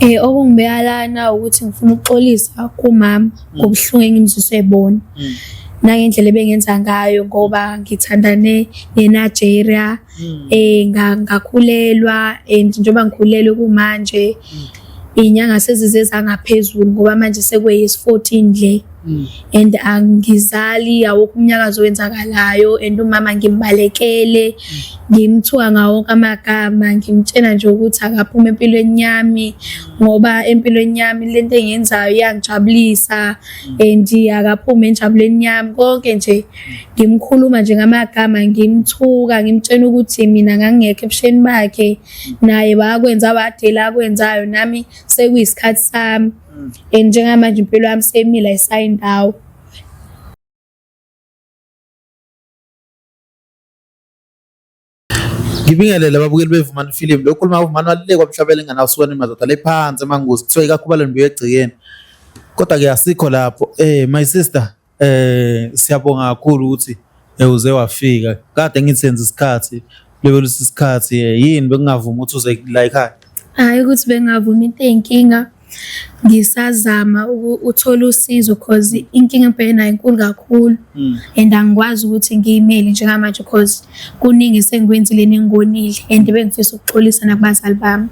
Okungibeka lana ukuthi ngifuna ukuxolisa kumama ngobuhlungu engimzwise bona. Nangendlela ebengenza ngayo ngoba ngithandane neNigeria, ngakhulelwa and njengoba ngikhulelwe kumanje iy'nyanga sezize zangaphezulu ngoba manje sekuyisi-14 nje. And angizali, awukho umnyakazo owenzakalayo and umama ngimbalekele, ngimthuka ngawo wonke amagama, ngimtshela nje ukuthi akaphuma empilweni yami ngoba empilweni yami lento engiyenzayo iyangijabulisa and akaphuma enjabulweni yami. Konke nje ngimkhuluma nje ngamagama, ngimthuka, ngimtshela ukuthi mina ngangingekho ebusheni bakhe, naye wakwenza wadela akwenzayo, nami sekuyisikhathi sami. And njengamanje impilo yami semile ayisayindawo. Ngibingelele ababukeli beVumani Film. Lokhu khuluma uVumani walile kwamhlabele enganawo usukweni madoda lephansi emanguzi kuthiwa ikakhubalo nibuye egcikeni. Kodwa ke asikho lapho. My sister, siyabonga kakhulu ukuthi uze wafika. Kade ngithenze isikhathi, lebelisa isikhathi yini bekungavumi ukuthi uze la ekhaya? Hayi ukuthi bengavumi into eyinkinga. Ngisazama uthola usizo cause inkinga ebhekene nayo inkulu kakhulu and angikwazi ukuthi ngiyimele njengamanje cause kuningi sengikwenzile ningonile and bengifisa ukuxolisa nakubazali bami.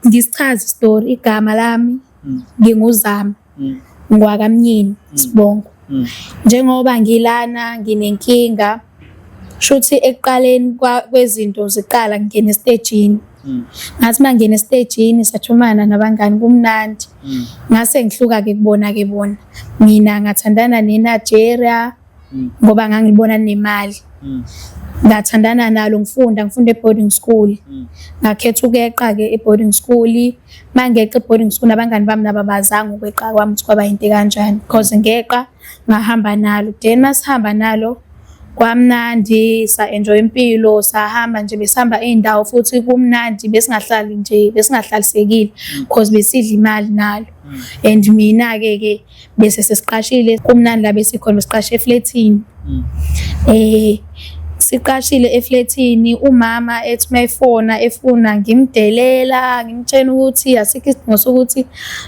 Ngisichaza istory, igama lami nginguZama ngwakamnyeni Sibongo. Njengoba ngilana nginenkinga shuthi ekuqaleni kwezinto ziqala ngene estagini. Ngathi mangene estagini sathumana nabangani kumnandi. Ngase ngihluka-ke kubona-ke bona. Mina ngathandana neNigeria ngoba ngangibona nemali. Ngathandana nalo ngifunda e-boarding school. Ngakhetha ukweqa-ke e-boarding school. Mangeqa e-boarding school nabangani bami nabo bazange ukweqa kwami ukuthi kwaba yinto kanjani because ngeqa ngahamba nalo. Then masihamba nalo kwamnandi, sa-enjoy impilo, sahamba nje besihamba iy'ndawo futhi kumnandi, besingahlali nje, besingahlalisekile because besidla imali nalo. And mina-ke bese sesiqashile kumnandi la besikhona, besiqashe efletini. Siqashile efletini, umama ethi mayefona efuna ngimdelela, ngimtshela ukuthi asikho isidingo sokuthi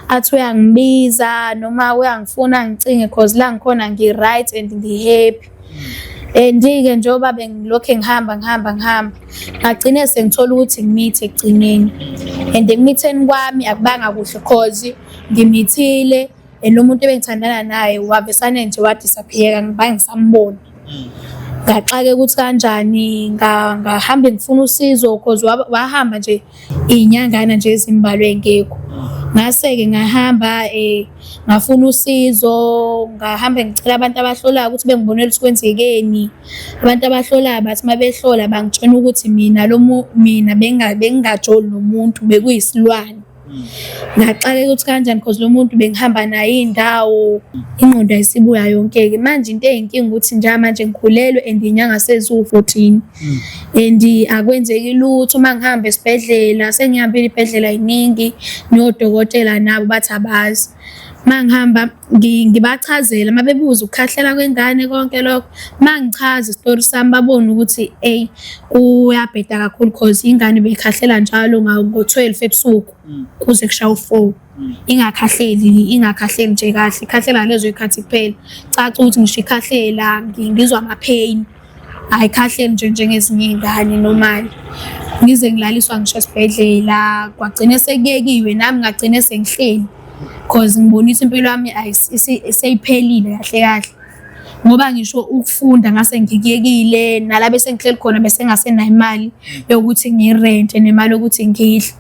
athi uyangibiza noma uyangifuna ngicinge because la ngikhona ngi-right and ngi-happy. And-ke njengoba bengilokhu ngihamba ngagcine sengithola ukuthi ngimithe ekugcineni. And ekumitheni kwami akubanga kuhle cause ngimithile and lo muntu ebengithandana naye wavesane nje wadisappear, ngibange ngisambona. Ngaxa-ke ukuthi kanjani ngahambe ngifuna usizo cause wahamba nje iy'nyangana nje ezimbalwa engekho. Ngase-ke ngahamba ngafuna usizo, ngahamba ngicela abantu abahlolayo ukuthi bengibonele ukuthi kwenzekeni. Abantu abahlolayo bathi mabehlola bangitshena ukuthi mina bengingajoli nomuntu, bekuyisilwane. Ngaxa-ke ukuthi kanjani because lo muntu bengihamba naye iy'ndawo, ingqondo ayisibuya yonke-ke. Manje into eyinkinga ukuthi njengamanje ngikhulelwe and iy'nyanga seziwu-14 and akwenzeki lutho. Uma ngihamba esibhedlela, sengihambile iy'bhedlela yiningi, nodokotela nabo bathi abazi. Uma ngihamba ngibachazela, uma bebuza ukukhahlela kwengane konke lokho, uma ngichaza isitori sami babone ukuthi kuyabheda kakhulu because ingane beyikhahlela njalo ngo-12 ebusuku kuze kushaye u-4. Ingakhahleli nje kahle, ikhahlela ngalezo y'khathi kuphela. Caca ukuthi ngisho ikhahlela ngizwa ama-pain, ayikhahleli nje njengezinye iy'ngane normal. Ngize ngilaliswa ngisho esibhedlela, kwagcine sekuyekiwe nami ngagcine sengihleli because ngibona ukuthi impilo yami seyiphelile kahle ngoba ngisho ukufunda ngase ngikuyekile, nala bese ngihleli khona bese ngasenayo imali yokuthi ngirente nemali yokuthi ngidle.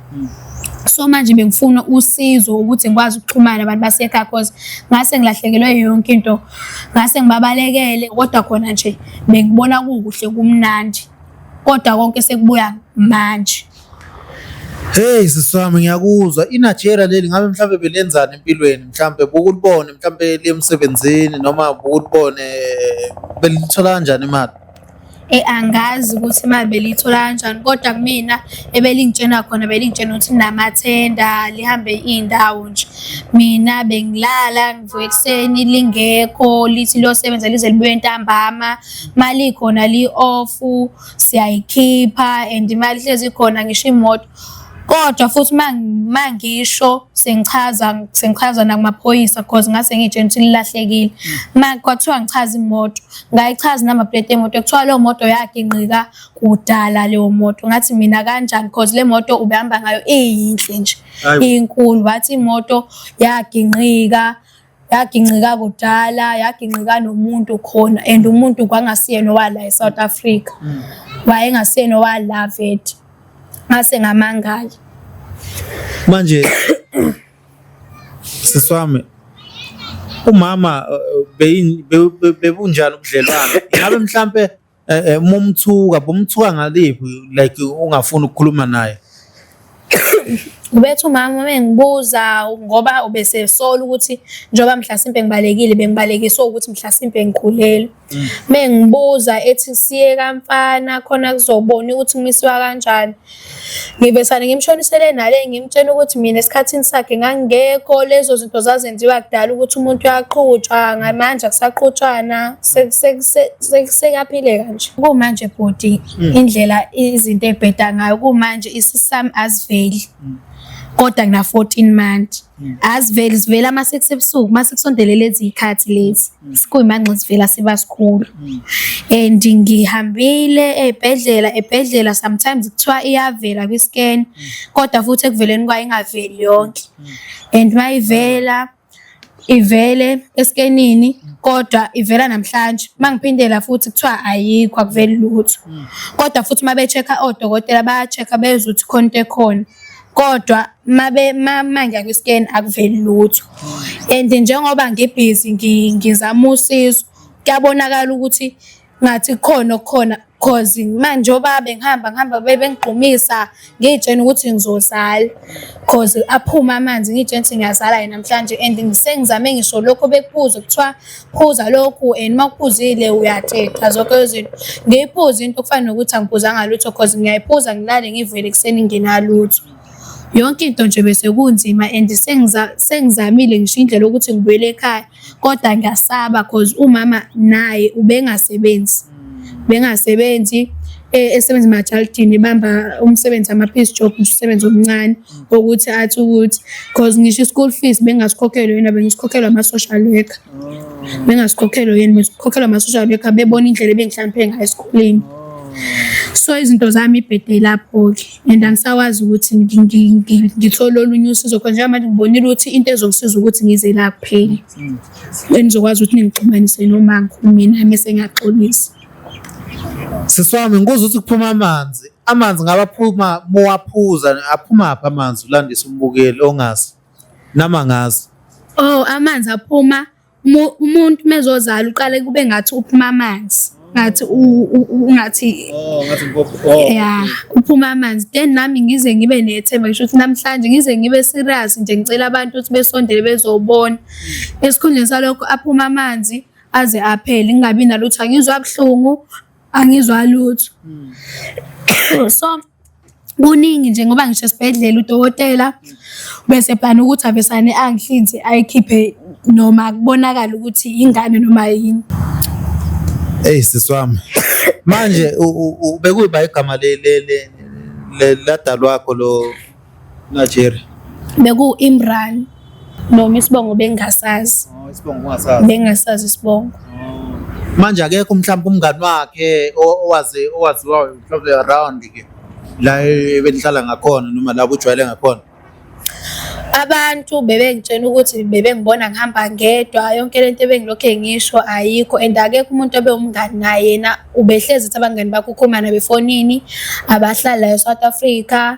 So manje bengifuna usizo ukuthi ngikwazi ukuxhumana nabantu basekhaya because ngase ngilahlekelwe yonke into, ngase ngibabalekele. Kodwa khona nje bengibona kukuhle kumnandi, kodwa konke sekubuya manje. Hey siswami, ngiyakuzwa. iNigeria leli ngabe mhlambe belenzani empilweni? Mhlambe bukulibone mhlambe emsebenzini noma bukulibone belithola kanjani imali? Angazi ukuthi imali belithola kanjani, kodwa kumina ebelingitshena khona belingitshena ukuthi namathenda lihambe iy'ndawo nje. Mina bengilala ngivuka ekuseni lingekho, lithi liyosebenza lize libuye ntambama. Mali ikhona li-off siyayikhipha and imali hlezi ikhona, ngisho imoto Kodwa futhi mangisho sengichaza nakumaphoyisa because ngase ngitshela ukuthi lilahlekile. Kwathiwa ngichaza imoto, ngayichaza namaplate emoto, kuthiwa leyo moto yaginqika kudala leyo moto. Ngathi mina kanjani because le moto ubehamba ngayo iyinhle nje, inkulu. Bathi imoto yaginqika kudala, yaginqika nomuntu khona, and umuntu kwangasiyena wala eSouth Africa. Wayengasiyena wala vete. Ngase ngamangala. Manje siswami umama bebunjani ubudlelwano? Ngabe mhlambe bomthuka ngaliphi like ungafuni ukukhuluma naye? Ubethu mama mengibuza ngoba ubesesola ukuthi njoba mhlasimpe ngibalekile bengibalekiswa ukuthi mhlasimpe ngikhulele. Mengibuza ethi siye kamfana khona kuzobona ukuthi ngimisiwa kanjani. Ngivesana ngimshonisele nale ngimtshela ukuthi mina esikhathini sakhe ngangekho, lezo zinto zazenziwa kudala ukuthi umuntu uyaqhutshwa, ngamanje akusaqhutshwana, sekaphile kanje. Kumanje body indlela izinto ebheda ngayo kumanje isisami aziveli. Kodwa ngina 14 months. Aziveli sivela mase kusebusuku, mase kusondele lezi ikhathi lezi. Sikuyimanxe sivela siba sikhulu. And ngihambile ebhedlela sometimes kuthiwa iyavela kwi-scan, kodwa futhi ekuveleni kwayo ingaveli yonke. And mayivela ivele eskenini, kodwa ivela namhlanje. Mangiphindela futhi kuthiwa ayikho, akuveli lutho. Kodwa futhi mabe-check-a odokotela baya-check-a bezwe ukuthi khona into ekhona. Kodwa mangiya kwi-scan akuveli lutho. And njengoba ngibhizi ngizama usizo, kuyabonakala ukuthi ngathi khona cause manje njoba ngihamba bengigqumisa ngitshela ukuthi ngizozala cause aphuma amanzi ngitshela ukuthi ngiyazala namhlanje. And ngisengizame ngisho lokho bekuphuza kuthiwa phuza lokhu and makuphuzile uyathetha zonke izinto. Ngiyiphuza into kufana nokuthi angiphuzanga lutho cause ngiyayiphuza ngilale ngivele kuseni nginalutho. Yonke into nje bese kunzima and sengizamile ngisho indlela ukuthi ngibuyele ekhaya, kodwa ngiyasaba cause umama naye bengasebenzi esebenza emajaldini, bamba umsebenzi ama-piece job, umsebenzi omncane ukuthi athi ukuthi cause ngisho school fees bengasikhokhela yena, bengisikhokhela ama-social worker. Bengasikhokhela yena, besikhokhelwa ama-social worker bebona indlela ebengihlampe ngayo esikoleni. So izinto zami ibhede lapho-ke and angisawazi ukuthi ngithole olunye usizo khona njengoba manje ngibonile ukuthi into ezongisiza ukuthi ngize la kuphela. Engizokwazi ukuthi ngixhumanise noma mina mase ngiyaxolisa. Siswami ngikuzwa ukuthi kuphuma amanzi ngabaphuma mowaphuza, aphuma apha amanzi ulandisa umbukeli ongazi nama ngazi. Amanzi aphuma umuntu mezozala uqale kube ngathi uphuma amanzi. Ngathi uphuma amanzi. Then nami ngize ngibe nethemba ngisho ukuthi namhlanje ngize ngibe serious nje ngicela abantu ukuthi besondele bezobona. Esikhundleni salokho aphuma amanzi aze aphele ngingabi nalutho, angizwa buhlungu, angizwa lutho. So kuningi nje ngoba ngisho esibhedlela udokotela bese plana ukuthi avesane angihlinze ayikhiphe noma kubonakala ukuthi ingane noma yini. Siswami manje bekuyiba igama ladala wakho lo Nigeria? Beku-Imran noma isibongo bengasazi. Isibongo ungasazi? Bengasazi isibongo. Manje akekho mhlawumbe umngani wakhe owaziwa mhlawumbe around ke la ebenihlala ngakhona noma la ujwayele ngakhona? Abantu bebengitshela ukuthi bebengibona ngihamba ngedwa, yonke lento ebengilokho ngisho ayikho, and akekho umuntu obewumngani naye. Yena ubehlezi ukuthi abangani bakho ukhuluma befonini, abahlala eSouth Africa,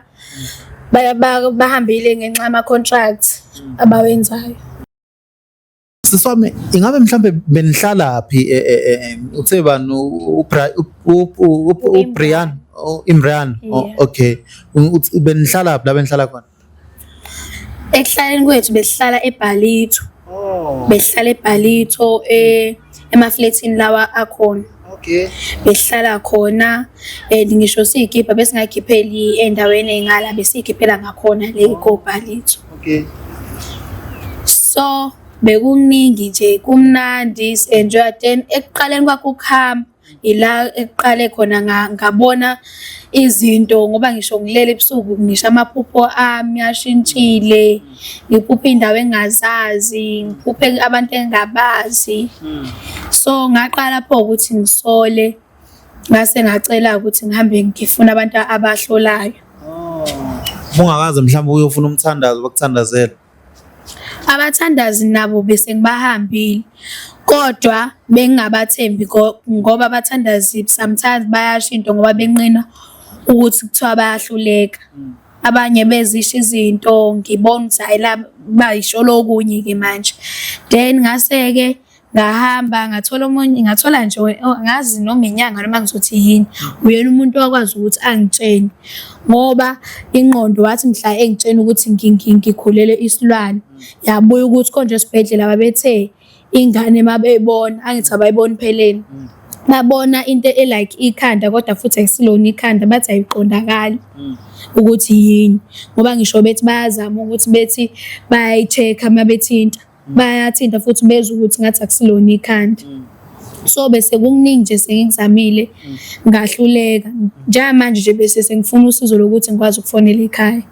bahambile ngenxa yama-contract abawenzayo. Siswami ingabe mhlawumbe benihlala-phi uthe bani uBrian Imran? Okay, benihlala la benihlala khona? Ekuhlaleni kwethu besihlala eBhalito. Besihlala eBhalito emafletini lawa akhona. Okay. Besihlala khona and ngisho siyikhipha besingayikhipheli endaweni engala besikhiphela ngakhona le eBhalito. Okay. So bekuningi nje kumnandi enjoy. Then ekuqaleni kwakho ukuhamba ila eqale khona ngabona izinto ngoba ngisho ngilele ebusuku ngisho amaphupho ami ashintshile, ngiphuphe indawo engazazi, ngiphuphe abantu engabazi. So ngaqala lapho ukuthi ngisole, ngase ngacela ukuthi ngihambe ngifuna abantu abahlolayo. Ungakaze mhlawumbe uyofuna umthandazo bakuthandazela? Abathandazi nabo bese ngibahambile, kodwa bengingabathembi ngoba abathandazi sometimes bayashintsha ngoba benqina ukuthi kuthiwa bayahluleka. Abanye bezisho izinto ngibona ukuthi hayi la bayisho lokunye-ke manje. Then ngase-ke ngahamba ngathola nje angazi noma inyanga noma ngizothi yini, uyena umuntu wakwazi ukuthi angitshene ngoba ingqondo wathi mhla engitshena ukuthi ngikhulele isilwane, yabuya ukuthi konje esibhedlela babethe ingane mabeyibona, angithi abayiboni pheleni, babona into like ikhanda kodwa futhi akusilona ikhanda, bathi ayiqondakali ukuthi yini ngoba ngisho bethi bayazama ukuthi bethi bayayi-check-a mabethinta, bayathinta futhi bezwe ukuthi ngathi akusilona ikhanda. So bese kuningi nje sengikuzamile ngahluleka, njengamanje nje bese sengifuna usizo lokuthi ngikwazi ukufonela ekhaya.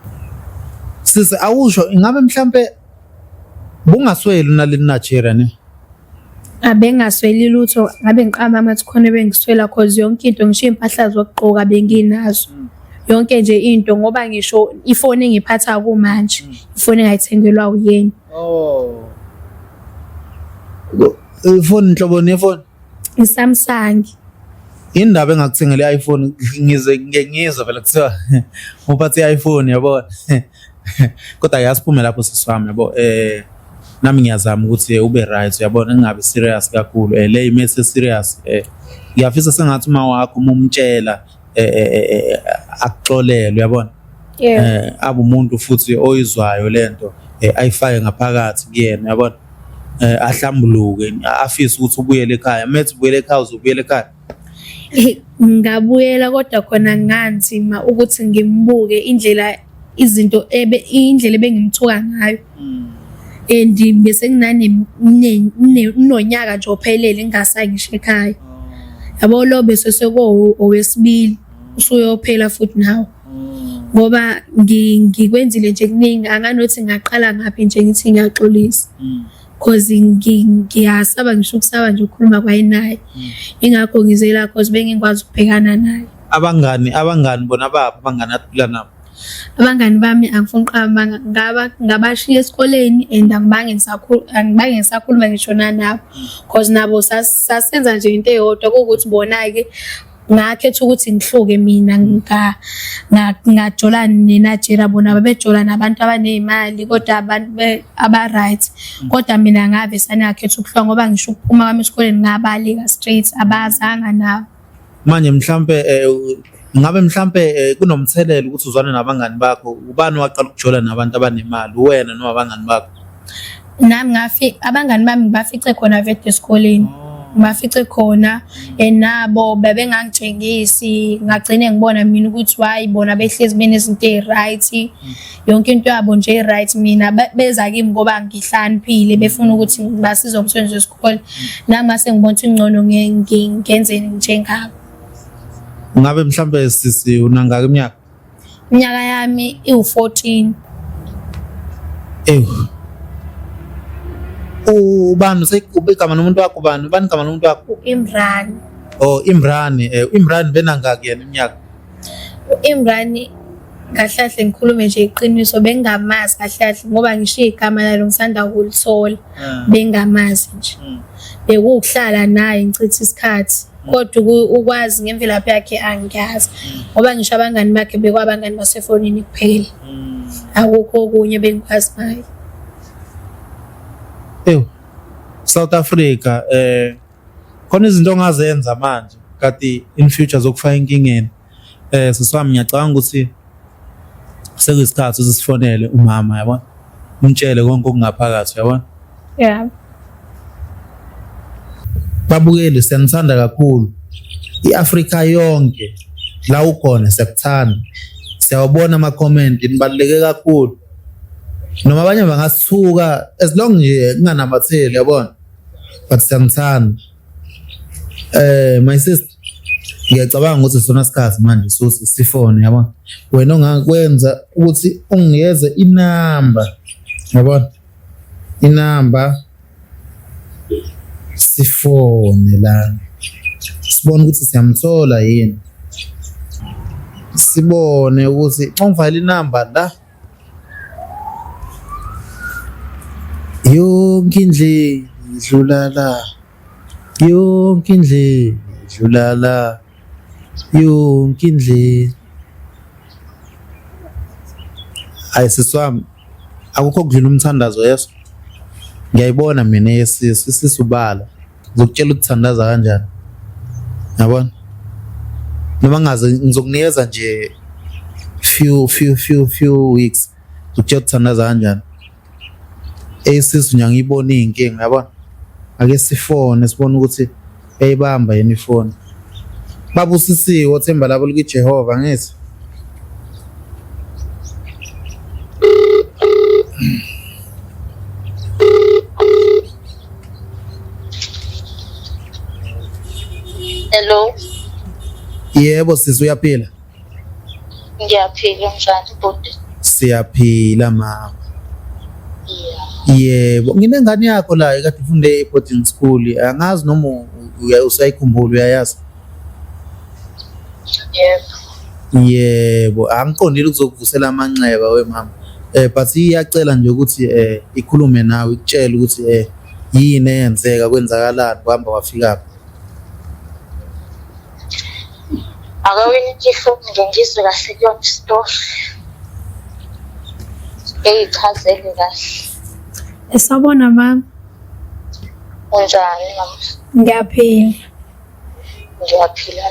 Sise awusho ingabe mhlambe bungasweli naleli Nigeria ne? Abengasweli lutho, ngabe ngiqamba amathi khona bengiswela cause yonke into ngisho impahla zokugqoka benginazo. Yonke nje into ngoba ngisho ifoni engiphatha kumanje, ifoni engayithengelwa uyena. Ifoni nhlobo nefoni? iSamsung. Indaba engakuthengela i-iPhone ngizwe vele kuthiwa uphathe i-iPhone yabona. Kodwa yasiphume lapho siswami yabo nami ngiyazama ukuthi ube right uyabona ngingabe serious kakhulu le imase serious ngiyafisa sengathi uma wakho umtshela akuxolele uyabona. Abe umuntu futhi oyizwayo lento ayifake ngaphakathi kuyena uyabona. Ahlambuluke afisa ukuthi ubuyele ekhaya, methi ubuyele ekhaya uzobuyela ekhaya. Ngabuyela kodwa khona nganzima ukuthi ngimbuke indlela indlela ebengimthuka ngayo. And bese nginonyaka nje ophelele ngingasangisho ekhaya. Yabo lo bese owesibili usuyophela futhi nawo. Ngoba ngikwenzile nje kuningi, anganothi ngaqala ngaphi nje ngithi ngiyaxolisa. Cause ngiyasaba ngisho ukusaba nje ukukhuluma kwayenaye. Ingakho ngizela cause bengingikwazi ukubhekana naye. Abangani bona bapha abangani aphila nabo. Abangani bami angifuni uqamba ngabashiya esikoleni and angibange ngisakhuluma ngishona nabo cause nabo sasenza nje into eyodwa ukuthi bona-ke ngakhetha ukuthi ngihluke mina ngajolani neNigeria, bona babejola nabantu abaney'mali kodwa abantu aba-right, kodwa mina ngave sanakhetha ukuhluka ngoba ngisho ukuphuma kwami esikoleni ngabaleka straight, abazanga nabo. Manje mhlambe kunomthelela ukuthi uzwane nabangani bakho, ubani waqala ukujola nabantu abanemali, wena noma abangani bakho? Nami abangani bami bafice khona vete esikoleni, bafice khona nabo bebengangitshengisi, ngagcine ngibona mina ukuthi wayi bona behlezi benezinto ey'-right, yonke into yabo nje ey'-right, mina beza kimi ngoba ngihlaniphile befuna ukuthi basize umsebenzi wesikole, nami ngase ngibona ukuthi ngcono ngenzeni njengabo. Ngabe mhlambe sisi unangaka iminyaka? Iminyaka yami iwu-14. Ubani ubegama nomuntu wakho ubani? Ubani igama nomuntu wakho? Imran. Imran. Imran benangaki yena iminyaka? Imran kahlahle ngikhulume nje iqiniso bengingamazi kahlahle ngoba ngishiye igama lalo ngisanda ukulithola, bengingamazi nje. Bekuhlala naye ngichitha isikhathi kodwa ukwazi ngemvelaphi yakhe angiyazi ngoba ngisho abangani bakhe bekwabangani basefonini kuphela, akukho okunye bengikwazi ngayo. South Africa khona izinto ongazenza manje kati in future zokufaka inkingeni. Siswami ngiyacabanga ukuthi sekuyisikhathi sisifonele umama yabona, umtshele konke okungaphakathi yabona. Babukeli siyanithanda kakhulu, iAfrika yonke la ukhona siyakuthanda, siyawabona ama-comment nibaluleke kakhulu, noma abanye bangasithuka as long nje kunganamatheli yabona, but siyanithanda. My sister, ngiyacabanga ukuthi sona sikhathi manje sosi sifone yabona. Wena ongakwenza ukuthi unginikeze inamba yabona. Inamba sifone la. Sibone ukuthi siyamthola yini. Sibone ukuthi ungifayile inamba la. Yonke indlela idlula la. Yonke indlela idlula la. Yonke indlela. Ayisiswami akukho kudlula umthandazo yeso. Ngiyayibona mina yesisu isisubala. Ngizokutshela ukuthandaza kanjani. Yabona? Noma ngaze ngizokunikeza nje few weeks. Ngizokutshela ukuthandaza kanjani. Eyisisu ngiyangibona inkinga yabona. Ake sifone sibone ukuthi eyibamba yini ifoni. Babusisiwe othemba labo likaJehova ngithi. Hello. Yebo sisi uyaphila? Ngiyaphila njani bhuti? Siyaphila mama. Yeah. Yebo, nginengane yakho la ekade ifunde e-boarding school. Angazi noma usayikhumbula uyayazi. Yebo. Yebo, angiqondile ukuzokuvusela amanxeba wemama. But iyacela nje ukuthi ikhulume nawe ikutshela ukuthi yini eyenzeka kwenzakalani kuhamba wafika. Akawini ifoni ngengizwe kahle kuyona story. Eyichazele kahle. Esabona mama. Unjani mama? Ngiyaphila. Ngiyaphila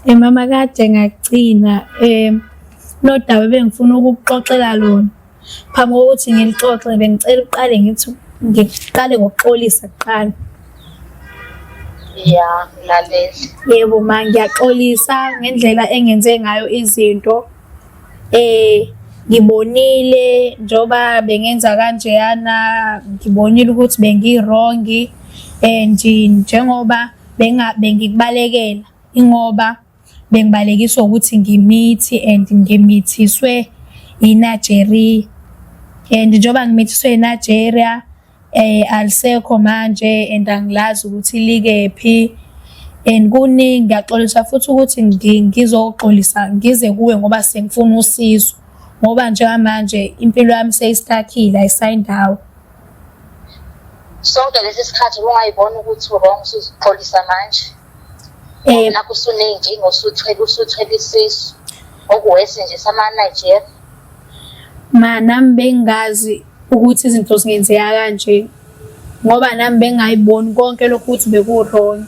nawe. Mama kade ngagcina nodaba bengifuna ukukuxoxela lona. Phambi kokuthi ngilixoxe bengicela uqale ngiqale ngokuxolisa kuqala. Yeah, lalela. Yebo ma ngiyaxolisa ngendlela engenze ngayo izinto. Ngibonile njoba bengenza kanjeyana ngibonile ukuthi bengirong and njengoba bengikubalekela ingoba bengibalekiswa ukuthi ngimithi and ngimithiswe iNigeria and njoba ngimithiswe iNigeria alisekho manje and angilazi ukuthi likephi and kuningi ngiyaxolisa futhi ukuthi ngizoxolisa ngize kuwe ngoba sengifuna usizo ngoba njengamanje impilo yami seyistakile ayisayindawo. Sonke lesi sikhathi ungayibona ukuthi wrong usuzixolisa manje. Nakho usuneyinkinga usuthwele isisu okuwese nje sama Nigeria. Nami bengazi ukuthi izinto zingenzeka kanje ngoba nami bengayiboni konke lokhu ukuthi bekurong.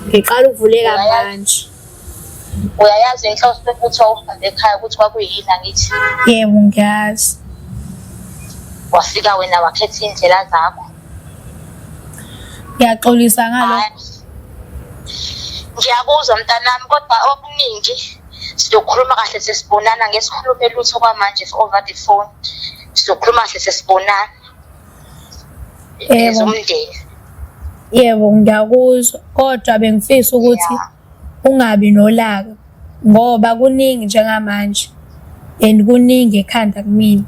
Ngiqala ukuvuleka manje. Uyayazi inhloso ukuthi uhambe ekhaya ukuthi kwakuyini angithi? Yebo ngiyazi. Wafika wena wakhetha indlela zakho. Ngiyaxolisa ngalokho. Ngiyakuzwa mntanami kodwa okuningi sizokhuluma kahle sesibonana ngesikhulume lutho kwamanje over the phone. Sizokhuluma kahle sesibonana. Umndeni. Yebo ngiyakuzwa kodwa bengifisa ukuthi ungabi nolaka ngoba kuningi njengamanje and kuningi ekhanda kumina.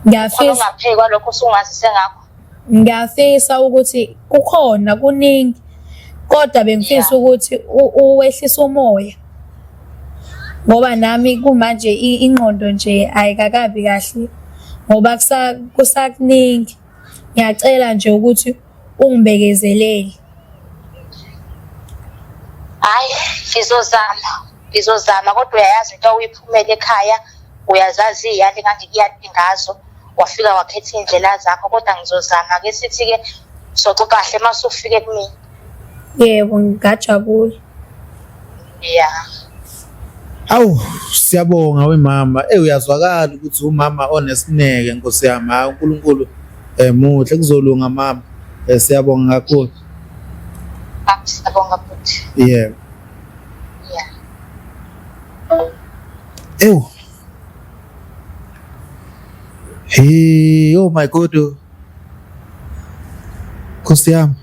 Ungaphekwa lokho usungazise ngakho. Ngiyafisa ukuthi kukhona kuningi kodwa bengifisa ukuthi uwehlisa umoya ngoba nami kumanje ingqondo nje ayikakabi kahle ngoba kusakuningi. Ngiyacela nje ukuthi ungibekezelele. Hayi ngizozama kodwa uyayazi into uyiphumela ekhaya uyazazi iyali kanti kuyadi ngazo wafika wakhetha indlela zakho kodwa ngizozama ke sithi ke soxoxa kahle mase ufike kumina. Yebo ngajabula. Yeah. Awu siyabonga wemama. Uyazwakala ukuthi umama onesineke Nkosi yami. Hayi uNkulunkulu muhle kuzolunga mama. Siyabonga kakhulu. Siyabonga futhi. Yeah. Yeah. Hey, oh my God. Nkosi yami.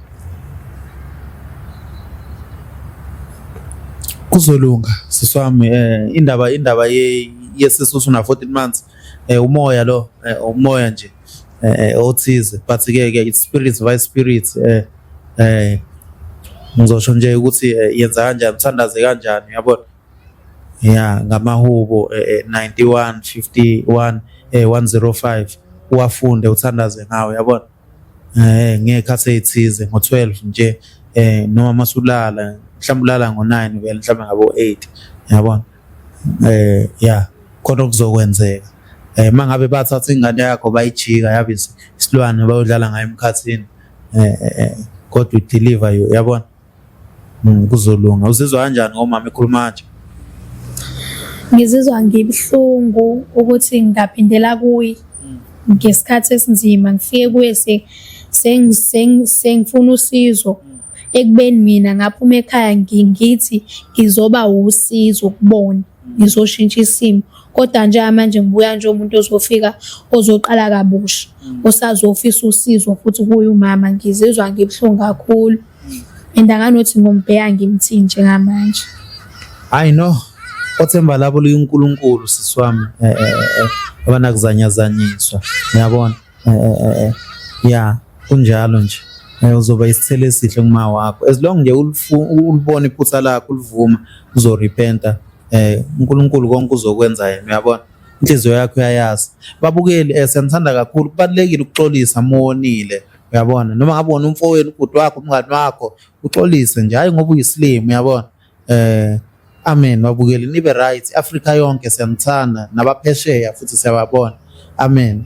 Kuzolunga siswami indaba yesisusu na 14 months umoya lo umoya nje othize but ke it's spirits vice spirits ngizosho nje ukuthi yenza kanjani uthandaze kanjani yabona yeah ngamahubo 91 51 105 uwafunde uthandaze ngawe yabona ngekhathi ethize ngo12 nje noma masulala mhlawumbe ulala ngo9 vele mhlawumbe ngabo 8 yabona yeah khona kuzokwenzeka mangabe bathatha ingane yakho bayijika yabe isilwane bayodlala ngayo emkhathini God will deliver you yabona kuzolunga uzizwa kanjani ngomama ekhuluma kanje Ngizizwa ngibhlungu ukuthi ngingaphindela kuyi ngesikhathi esinzima ngifike kuye sengifuna usizo ekubeni mina ngaphuma ekhaya ngithi ngizoba usizo kubona ngizoshintsha isimo kodwa nje manje ngibuya nje umuntu ozofika ozoqala kabusha osazofisa usizo futhi kuye umama ngizizwa ngibhlungu kakhulu andanganothi ngombheya ngimthi njengamanje I know othemba labo uNkulunkulu siswami abanakuzanyazanyiswa uyabona yeah kunjalo nje uzoba isithele esihle kuma wakho as long nje ulibona iphutha lakho ulivuma uzorepenta uNkulunkulu konke uzokwenza yena uyabona inhliziyo yakho uyayazi babukeli senthanda kakhulu kubalekile ukuxolisa monile uyabona noma ngabe wona umfowenu ubhuti wakho umngani wakho uxolise nje hayi ngoba uyisilimo uyabona amen babukeli nibe right Africa yonke siyanthanda nabaphesheya futhi siyababona amen